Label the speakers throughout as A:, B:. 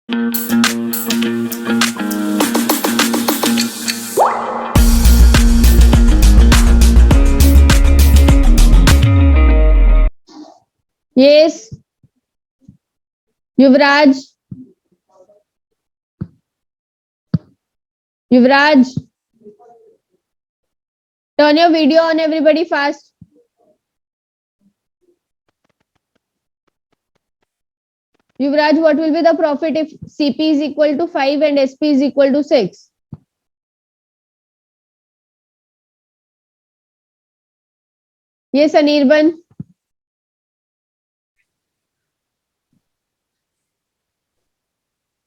A: Yes, Yuvraj. Yuvraj, turn your video on, everybody, fast. Yuvraj, what will be the profit if CP is equal to 5 and SP is equal to 6? Yes, Anirban.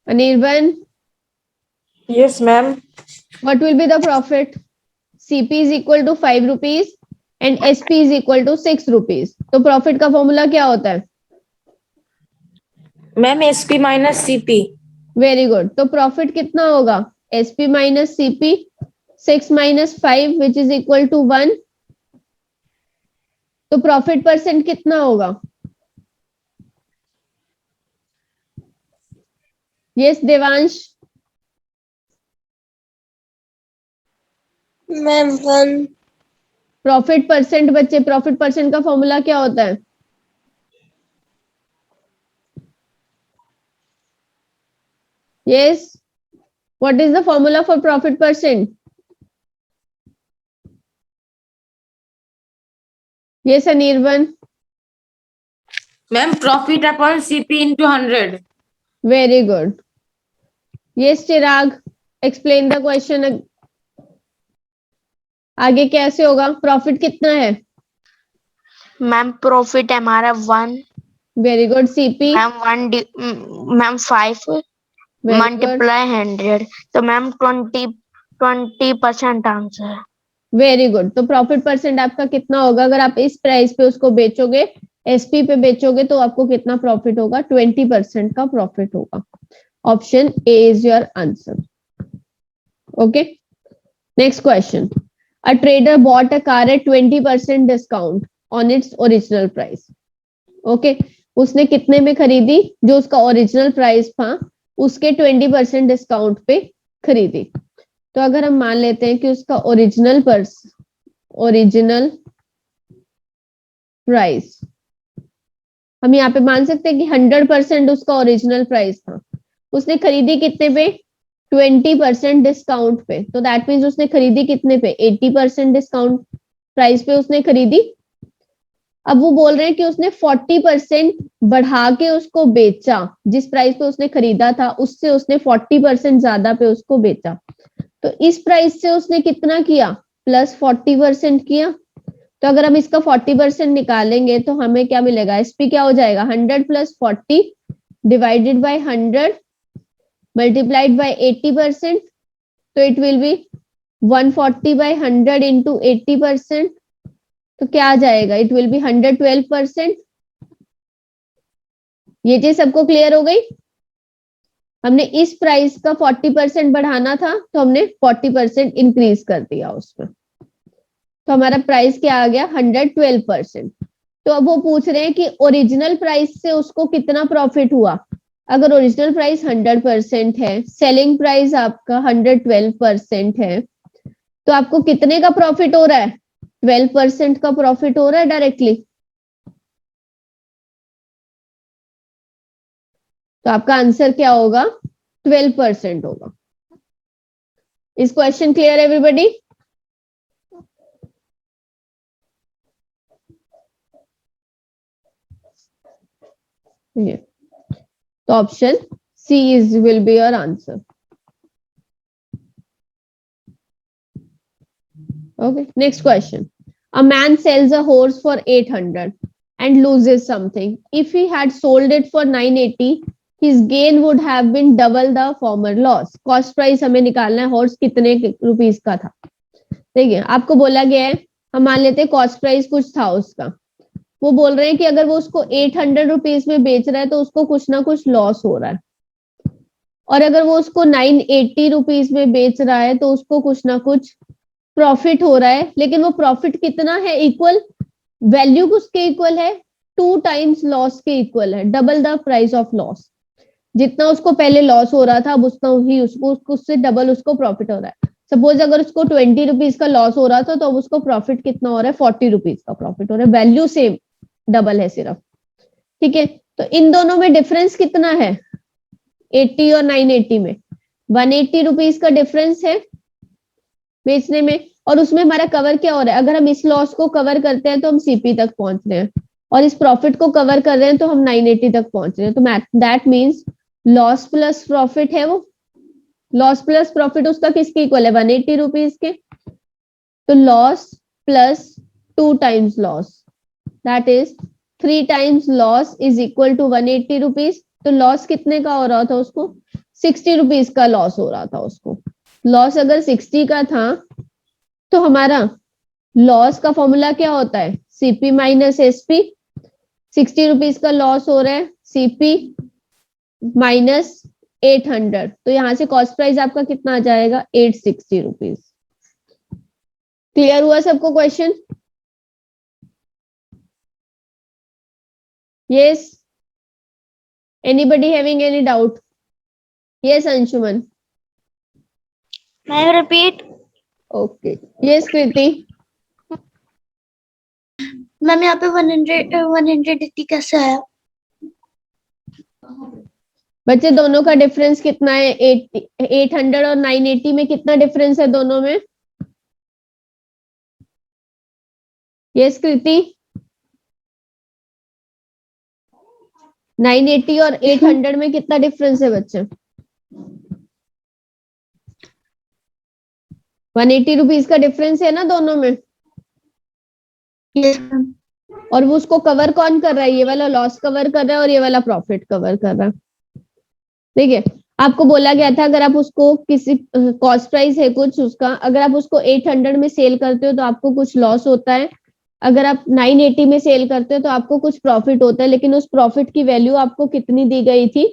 A: Anirban.
B: Yes, ma'am.
A: What will be the profit? CP is equal to 5 rupees and SP is equal to 6 rupees. तो profit का formula क्या होता है?
B: Ma'am SP minus CP.
A: Very good. तो profit कितना होगा? SP minus CP, 6 minus 5 which is equal to 1. तो profit percent कितना होगा? Yes Devansh.
C: Ma'am 1.
A: Profit percent बच्चे, प्रॉफिट परसेंट का फॉर्मूला क्या होता है? Yes, what is the formula for profit percent? Yes Anirban.
B: Ma'am profit upon CP into 100.
A: Very good. Yes Chirag, explain the question. आगे कैसे होगा? प्रॉफिट कितना है?
C: मैम प्रॉफिट हमारा 1.
A: Very good. CP
C: ma'am 5 multiply 100. तो मैम 20% आंसर.
A: Very good. तो profit percent आपका कितना होगा? अगर आप इस प्राइस पे उसको बेचोगे, एसपी पे बेचोगे, तो आपको कितना प्रॉफिट होगा? 20% का प्रॉफिट होगा. Option A is your answer. Okay, next question. A trader bought a car at 20% discount on its original price. Okay, उसने कितने में खरीदी? जो उसका ओरिजिनल प्राइस था उसके 20% डिस्काउंट पे खरीदी. तो अगर हम मान लेते हैं कि उसका ओरिजिनल प्राइस, हम यहाँ पे मान सकते हैं कि 100% उसका ओरिजिनल प्राइस था. उसने खरीदी कितने पे? 20% डिस्काउंट पे. तो दैट मीन्स उसने खरीदी कितने पे? 80% डिस्काउंट प्राइस पे उसने खरीदी. अब वो बोल रहे हैं कि उसने 40% बढ़ा के उसको बेचा. जिस प्राइस पे उसने खरीदा था उससे उसने 40% ज्यादा पे उसको बेचा. तो इस प्राइस से उसने कितना किया? प्लस 40% किया. तो अगर हम इसका 40% निकालेंगे तो हमें क्या मिलेगा? एसपी क्या हो जाएगा? 100 plus 40 divided by 100 multiplied by 80%. तो it will be 140 by 100 into 80%. तो क्या आ जाएगा? It will be 112%. ये चीज सबको क्लियर हो गई? हमने इस प्राइस का 40% बढ़ाना था तो हमने 40% इंक्रीज कर दिया उसमें. तो हमारा प्राइस क्या आ गया? 112%. तो अब वो पूछ रहे हैं कि ओरिजिनल प्राइस से उसको कितना प्रॉफिट हुआ. अगर ओरिजिनल प्राइस 100% है, सेलिंग प्राइस आपका 112% है, तो आपको कितने का प्रॉफिट हो रहा है? 12% का प्रॉफिट हो रहा है डायरेक्टली. तो आपका आंसर क्या होगा? 12% होगा. इस क्वेश्चन क्लियर एवरीबॉडी? तो option C is will be your answer. Okay, next question. A man sells a horse for 800 and loses something. If he had sold it for 980, his gain would have been double the former loss. Cost price हमें निकालना है. Horse कितने rupees का था? देखिए, आपको बोला गया है, हम मान लेते हैं कॉस्ट प्राइस कुछ था उसका. वो बोल रहे हैं कि अगर वो उसको 800 रुपीस में बेच रहा है तो उसको कुछ ना कुछ लॉस हो रहा है, और अगर वो उसको 980 रुपीस में बेच रहा है तो उसको कुछ ना कुछ प्रॉफिट हो रहा है. लेकिन वो प्रॉफिट कितना है? इक्वल वैल्यू उसके इक्वल है, 2 टाइम्स लॉस के इक्वल है, double the price of loss. जितना उसको पहले लॉस हो रहा था अब उतना ही उससे डबल उसको प्रॉफिट हो रहा है। सपोज अगर उसको 20 रुपीज का लॉस हो रहा था तो अब उसको प्रॉफिट कितना हो रहा है, 40 रुपीज का प्रॉफिट हो रहा है। वैल्यू सेम, डबल है सिर्फ। ठीक है, तो इन दोनों में डिफरेंस कितना है, 80 और 980 में 180 रुपीज का डिफरेंस है बेचने में। और उसमें हमारा कवर क्या हो रहा है, अगर हम इस लॉस को कवर करते हैं तो हम सीपी तक पहुंच रहे हैं, और इस प्रॉफिट को कवर कर रहे हैं तो हम 980 तक पहुंच रहे हैं। तो that means loss plus profit है वो, लॉस प्लस प्रॉफिट उसका किसके इक्वल है, 180 रुपीज के। तो loss plus 2 times loss, that is 3 times loss is equal to 180 rupees. तो लॉस कितने का हो रहा था उसको, 60 रुपीज का लॉस हो रहा था उसको। लॉस अगर 60 का था तो हमारा लॉस का फॉर्मूला क्या होता है, सीपी माइनस एसपी। 60 रुपीज का लॉस हो रहा है, सीपी माइनस 800, तो यहां से कॉस्ट प्राइस आपका कितना आ जाएगा, 860 रुपीज। क्लियर हुआ सबको question? Yes, anybody having any doubt? Yes Anshuman.
C: Ma'am repeat.
A: Okay, yes Kriti.
C: Ma'am यहाँ पे 180 कैसे आया?
A: बच्चे दोनों का डिफरेंस कितना है, 800 और 980 में कितना डिफरेंस है दोनों में? यस कृति, 980 और 800 में कितना डिफरेंस है बच्चे? 180 रुपीज का डिफरेंस है ना दोनों में।
C: Yes ma'am.
A: और वो उसको कवर कौन कर रहा है, ये वाला लॉस कवर कर रहा है और ये वाला प्रॉफिट कवर कर रहा है। ठीक है, आपको बोला गया था अगर आप उसको किसी कॉस्ट प्राइस है कुछ उसका, अगर आप उसको 800 में सेल करते हो तो आपको कुछ लॉस होता है, अगर आप 980 में सेल करते हो तो आपको कुछ प्रॉफिट होता है, लेकिन उस प्रॉफिट की वैल्यू आपको कितनी दी गई थी,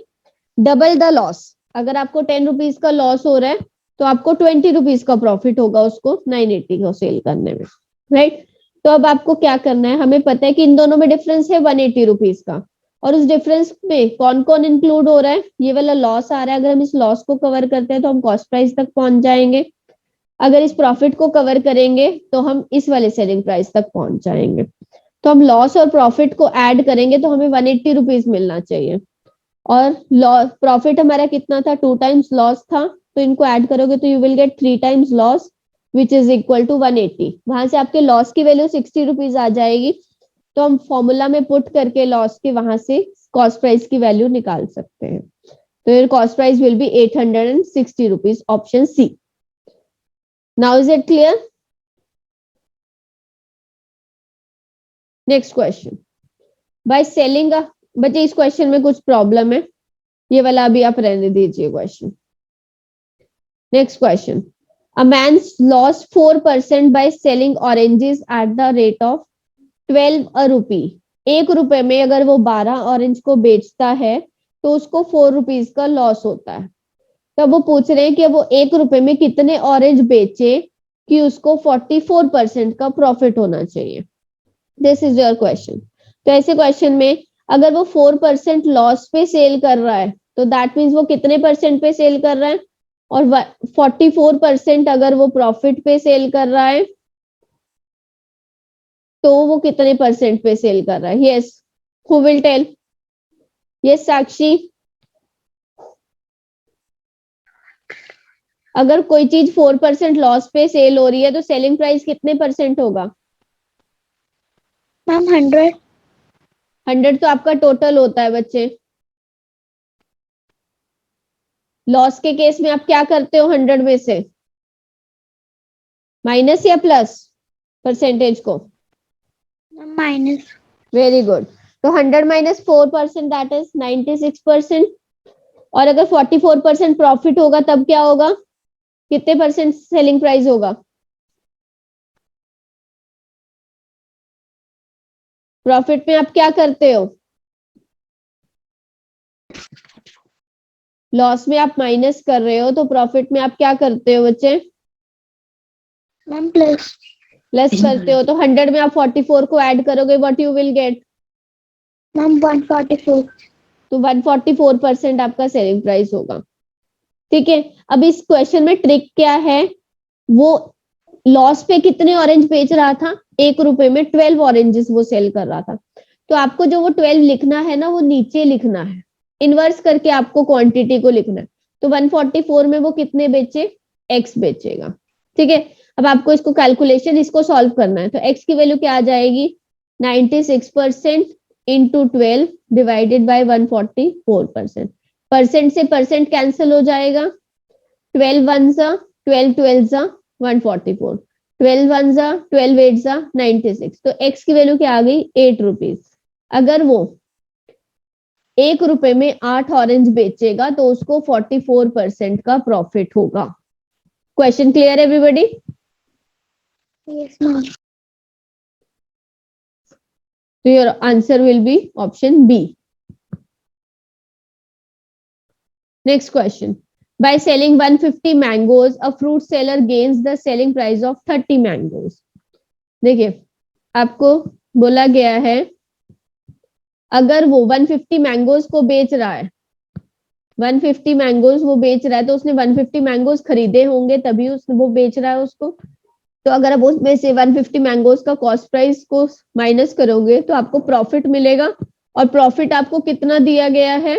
A: डबल द लॉस। अगर आपको 10 रुपीज का लॉस हो रहा है तो आपको 20 रुपीज का प्रॉफिट होगा उसको 980 को सेल करने में, राइट। तो अब आपको क्या करना है, हमें पता है कि इन दोनों में डिफरेंस है 180 रुपीज का, और उस डिफरेंस में कौन कौन इंक्लूड हो रहा है, ये वाला लॉस आ रहा है। अगर हम इस लॉस को कवर करते हैं तो हम कॉस्ट प्राइस तक पहुंच जाएंगे, अगर इस प्रॉफिट को कवर करेंगे तो हम इस वाले सेलिंग प्राइस तक पहुंच जाएंगे। तो हम लॉस और प्रॉफिट को ऐड करेंगे तो हमें 180 रुपीज मिलना चाहिए, और लॉस प्रॉफिट हमारा कितना था, 2 टाइम्स लॉस था, तो इनको ऐड करोगे तो you will get 3 times loss which is equal to 180। वहां से आपके लॉस की वैल्यू 60 रुपीज आ जाएगी, तो हम फॉर्मूला में पुट करके लॉस के वहां से कॉस्ट प्राइस की वैल्यू निकाल सकते हैं। तो your cost price will be 860 rupees, option C. Now is it clear? Next question, by selling बच्चे इस क्वेश्चन में कुछ प्रॉब्लम है, ये वाला अभी आप रहने दीजिए question. Next question, a man loss 4% by selling oranges at the rate of 12 रुपी। 1 रुपए में अगर वो 12 ऑरेंज को बेचता है तो उसको 4 रुपीज का लॉस होता है। तब वो पूछ रहे हैं कि वो 1 रुपए में कितने ऑरेंज बेचे कि उसको 44% का प्रॉफिट होना चाहिए। This is your question. तो ऐसे क्वेश्चन में अगर वो 4% लॉस पे सेल कर रहा है तो दैट मीन्स वो कितने परसेंट पे सेल कर रहा है, और 44% अगर वो प्रॉफिट पे सेल कर रहा है तो वो कितने परसेंट पे सेल कर रहा है। Yes, who will tell? Yes Sakshi, अगर कोई चीज 4% लॉस पे सेल हो रही है तो सेलिंग प्राइस कितने परसेंट होगा?
C: मैम 100।
A: 100 तो आपका टोटल होता है बच्चे। लॉस के केस में आप क्या करते हो, 100 में से माइनस या प्लस परसेंटेज को?
C: माइनस।
A: Very good. तो 100 माइनस 4% दैट इज 96%। और अगर 44% प्रॉफिट होगा तब क्या होगा, कितने परसेंट सेलिंग प्राइस होगा? प्रॉफिट में आप क्या करते हो, लॉस में आप माइनस कर रहे हो, तो प्रॉफिट में आप क्या करते हो बच्चे?
C: Ma'am plus.
A: प्लस करते हो। तो 100 में आप 44 को ऐड करोगे, what you will gate?
C: Ma'am 144।
A: तो 144% आपका सेलिंग प्राइस होगा। ठीक है, अब इस क्वेश्चन में ट्रिक क्या है, वो लॉस पे कितने ऑरेंज बेच रहा था, 1 रुपए में 12 ऑरेंजेस वो सेल कर रहा था। तो आपको जो वो 12 लिखना है ना, वो नीचे लिखना है, इन्वर्स करके आपको क्वांटिटी को लिखना है। तो 144 में वो कितने बेचे, x बेचेगा। ठीक है, अब आपको इसको कैलकुलेशन इसको सॉल्व करना है। तो x की वैल्यू क्या आ जाएगी, 96% इंटू 12 डिवाइडेड बाय 144%। परसेंट से परसेंट कैंसिल हो जाएगा, 12 वन जा 12 12 जा 144, 12 वन जा 12 8 जा 96। तो x की वैल्यू क्या आ गई, 8 रुपीज। अगर वो 1 रुपए में 8 ऑरेंज बेचेगा तो उसको 44% का प्रॉफिट होगा। Question clear everybody?
C: Yes, ma'am.
A: So your answer will be option B. Next question. By selling 150 mangoes, a fruit seller gains the selling price of 30 mangoes. देखिए, आपको बोला गया है अगर वो 150 मैंगोज को बेच रहा है, 150 मैंगोज वो बेच रहा है, तो उसने 150 मैंगोज खरीदे होंगे तभी उसने वो बेच रहा है उसको। तो अगर आप उसमें से 150 मैंगोज का कॉस्ट प्राइस को माइनस करोगे तो आपको प्रॉफिट मिलेगा, और प्रॉफिट आपको कितना दिया गया है,